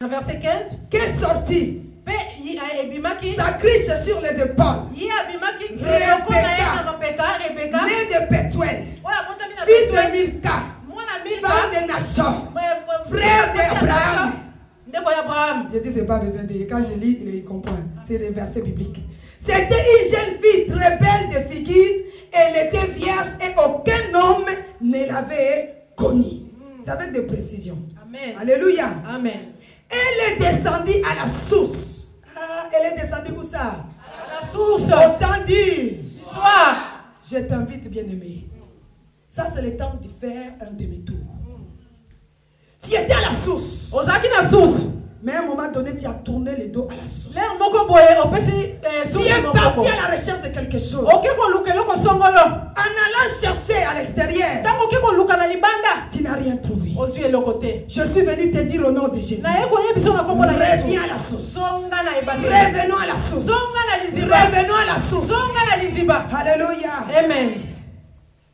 Verset 15. Qu'est sorti? Sa criche sur les épaules. Rebecca, né de Bethuel, fils de Milka, femme de Nashon, frère d'Abraham. Je dis, c'est pas besoin de dire. Quand je lis, il comprend. C'est des versets bibliques. C'était une jeune fille très belle de figure. Elle était vierge et aucun homme ne l'avait connue. C'est avec des précisions. Amen. Alléluia. Amen. Elle est descendue à la source. Elle est descendue où ça? À la source. Autant dire. Soir. Je t'invite, bien-aimé. Ça, c'est le temps de faire un demi-tour. Tu étais à la source. Mais à un moment donné, tu as tourné le dos à la source. Tu es parti à la recherche de quelque chose. En allant chercher à l'extérieur, tu n'as rien trouvé. Je suis venu te dire au nom de Jésus. Reviens à la source. Revenons à la source. Revenons à la source. Alléluia. Amen.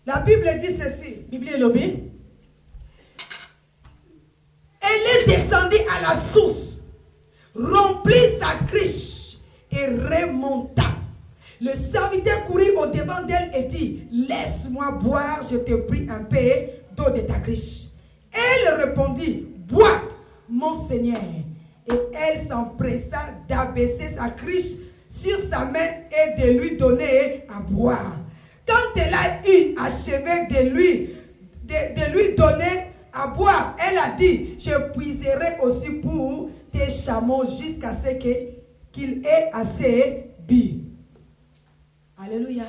La Bible dit ceci. Elle est descendue à la source, remplit sa criche et remonta. Le serviteur courut au devant d'elle et dit, laisse-moi boire, je te prie un peu d'eau de ta criche. Elle répondit, bois, mon Seigneur. Et elle s'empressa d'abaisser sa criche sur sa main et de lui donner à boire. Quand elle a eu achevé de lui donner à boire, elle a dit, je puiserai aussi pour tes chameaux jusqu'à ce qu'il ait assez bu. Alléluia.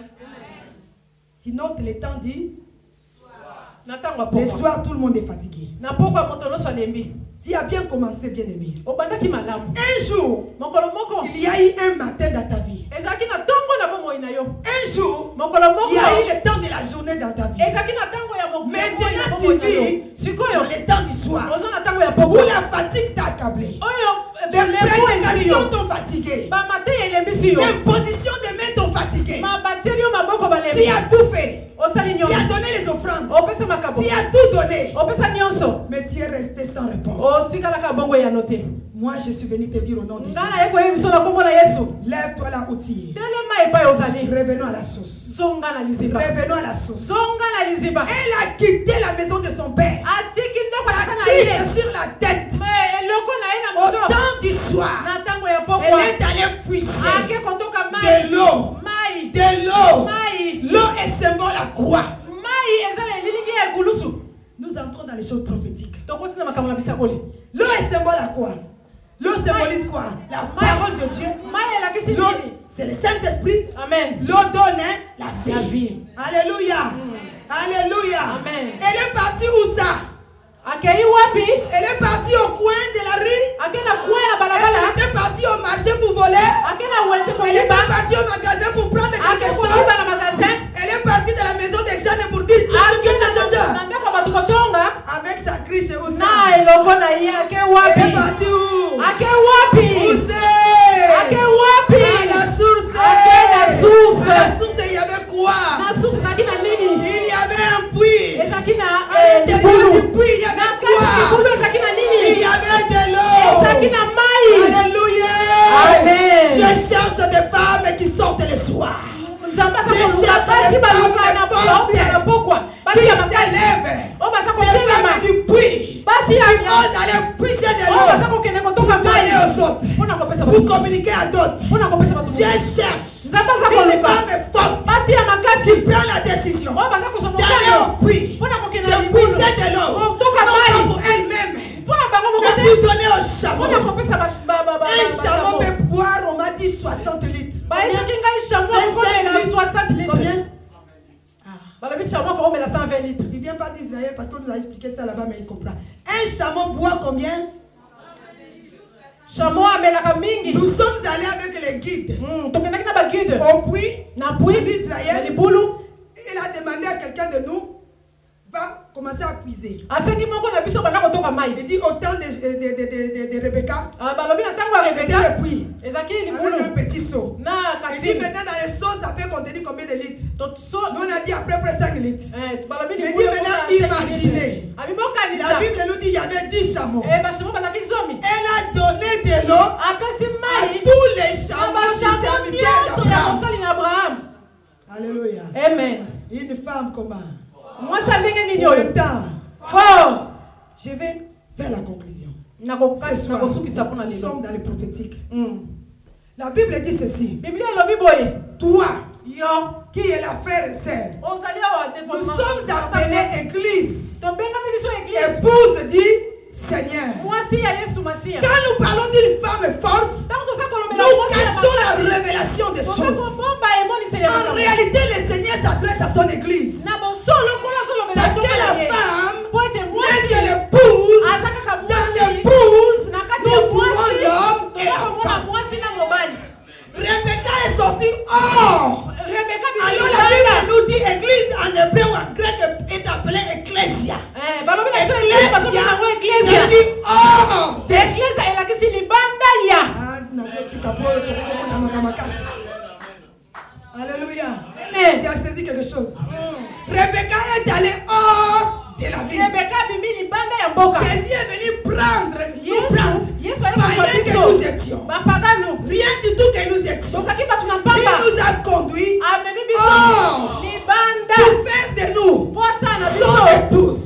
Tu notes le temps dit le soir, tout le monde est fatigué. Tu as bien commencé, bien-aimé. Un jour, il y a eu un matin dans ta vie. Un jour, il y a eu le temps de la journée dans ta vie. Maintenant, tu vis le temps du soir où la fatigue t'a accablé. Les prédications t'ont fatigué. L'imposition des mains t'ont fatigué. Tu as tout fait. Tu as donné les offrandes. Tu as tout donné. Mais tu es resté sans réponse. Moi, je suis venu te dire au nom de Jésus. Lève-toi là où tu es. Revenons à la source. Revenons à la source. Elle a quitté la maison de son père. Sa criche sur la tête. Au temps du soir, elle est allée puiser de l'eau. De l'eau. L'eau est symbole à quoi? Nous entrons dans les choses prophétiques. L'eau est symbole à quoi? L'eau symbolise quoi? La parole de Dieu. L'eau, c'est le Saint-Esprit. Amen. L'eau donne la vie. Alléluia. Alléluia. Amen. Elle est partie où ça? Elle est partie au coin de la rue. Elle était partie au marché pour voler. Elle est partie au magasin pour prendre quelque chose. Elle est partie de la maison des gens pour dire avec sa criche où ça. Elle est partie où? Où c'est? À la source. À la source, il y avait quoi? Il y avait un puits. À l'intérieur du puits, il y avait quoi? Il y avait de l'eau. Alléluia. Amen. Je cherche des femmes qui sortent le soir. Je cherche des femmes qui s'élèvent du puits. Qui osent aller puiser de l'eau pour donner aux autres, pour communiquer à d'autres. Je cherche une femme forte qui prend la décision d'aller au puits, de puiser de l'eau, non pas pour elle-même, mais pour donner au chameau. Un chameau peut boire, on m'a dit 60 litres. Combien? Il ne vient pas d'Israël parce qu'on nous a expliqué ça là-bas, mais il comprend. Un chameau boit combien? Nous sommes allés avec les guides au puits d'Israël. Il a demandé à quelqu'un de nous va commencer à puiser. Il dit au temps de Rebecca, c'était le puits avec un petit seau. Il dit maintenant dans les seaux ça peut contenir combien de litres? Nous on a dit à peu près 5 litres. Il dit maintenant imaginez. La Bible nous dit il y avait 10 chameaux. Elle a Une femme comment? Moi, ça vient de En même temps, fort. je vais vers la conclusion. Ce soir, Nous nous sommes dans les prophétiques. La Bible dit ceci. Toi, Toi, qui est la frère et sœur, nous sommes appelés église. Épouse dit Seigneur. Quand nous parlons d'une femme forte, nous cachons la révélation des choses. En réalité, le Seigneur s'adresse à son église. Parce que la femme n'est que l'épouse. Dans l'épouse, nous trouvons l'homme et la femme. Rebecca est sortie hors. Alors la Bible nous dit église en hébreu ou en grec est appelée ecclesia. Ecclesia dit hors. Alléluia. Tu as saisi quelque chose. Rebecca est allée hors de la ville. Jésus est venu prendre, nous prendre. Rien que nous étions. Rien du tout que nous étions. Il nous a conduits hors pour faire de nous son épouse.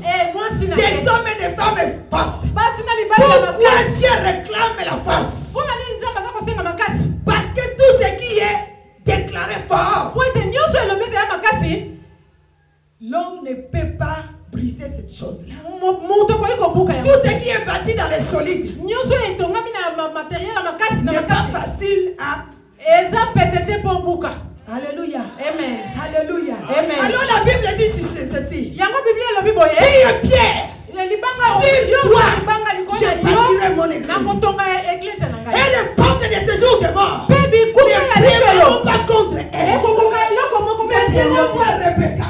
Des hommes et des femmes fortes. Pourquoi Dieu réclame la force? Parce que tout ce qui est déclaré fort, l'homme ne peut pas briser cette chose-là. Tout ce qui est bâti dans les solides n'est pas facile à. Alléluia. Amen. Alléluia. Amen. Alors la Bible dit ceci. Qui est Pierre? Sur toi, je bâtirai mon église. Et les portes de ce jour de mort ne prendront pas contre elle. Maintenant, moi, Rebecca,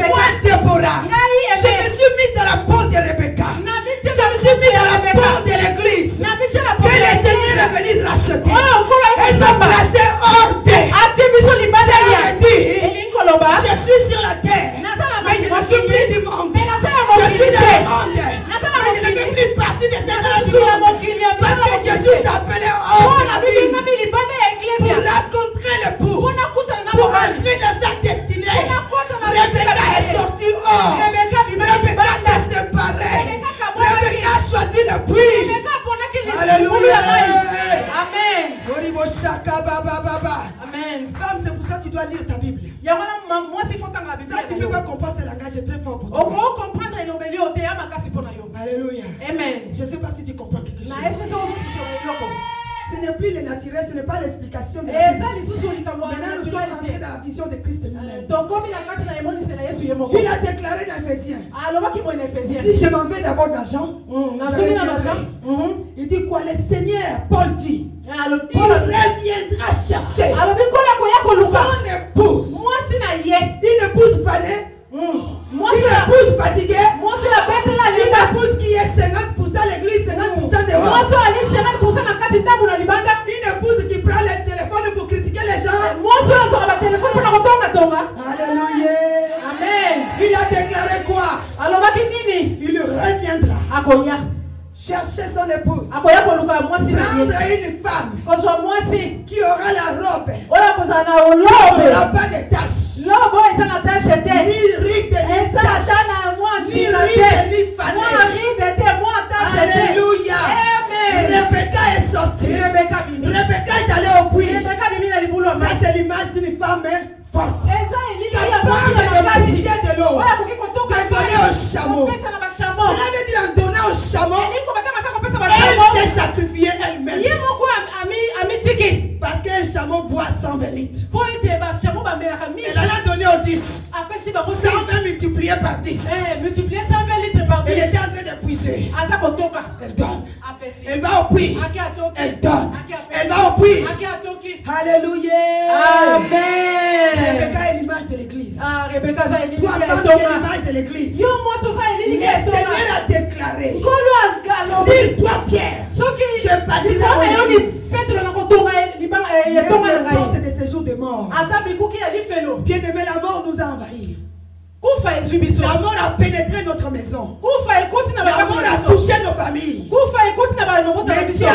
moi, Déborah, je me suis mis dans la porte de Rebecca. Je me suis mis dans la porte de l'église. Que le Seigneur est venu racheter. Et m'a placé hors d'elle. Je suis sur la terre, mais je ne suis plus du monde. Je suis dans le monde, mais je ne fais plus partie de cette nation. Parce que Jésus t'a appelé hors de la vie pour rencontrer l'époux, pour entrer dans sa destinée. Rebecca est sortie hors. Rebecca s'est séparée. Rebecca a choisi le prix. Alléluia. Amen. Amen. Femme, c'est pour ça que tu dois lire ta Bible. Ça, tu ne peux pas comprendre ce langage est très fort pour toi. Alléluia. Amen. Je ne sais pas si tu comprends quelque chose. Ce n'est plus le naturel, ce n'est pas l'explication. Maintenant, nous sommes entrés dans la vision de Christ lui-même. Il a déclaré dans Éphésiens. Si je m'en vais d'abord dans Jean, il dit quoi? Le Seigneur, Paul dit, il reviendra chercher son épouse. Une épouse fanée, une épouse fatiguée, une épouse qui est 50% l'église, 50% dehors. Une épouse qui prend le téléphone pour critiquer les gens. Alléluia. Amen. Il a déclaré quoi? Il reviendra chercher son épouse. Prendre une femme qui aura la robe. Qui n'aura pas de taches. Ni rides, ni taches. Ni rides, ni fanées. Alléluia. Rebecca est sortie. Rebecca est allée au puits. Ça, c'est l'image d'une femme forte. Capable de puiser de l'eau. De donner au chameau. Cela veut dire en donnant au chameau, elle s'est sacrifiée elle-même. Parce qu'un chameau boit 120 litres. Elle en a donné aux 10. 120 multiplié par 10. Il était en train de puiser. Elle donne. Elle va au puits. Elle donne. Elle va au puits. Alléluia. Amen. Rebecca est l'image de l'église. Rebecca est Toi, femme, tu es l'image de l'église. Le Seigneur a déclaré. Sur toi, Pierre, je bâtirai mon église. Les portes de ce jour de mort. Bien-aimé, la mort nous a envahis. La mort a pénétré notre maison. La mort a touché nos familles. Mais Dieu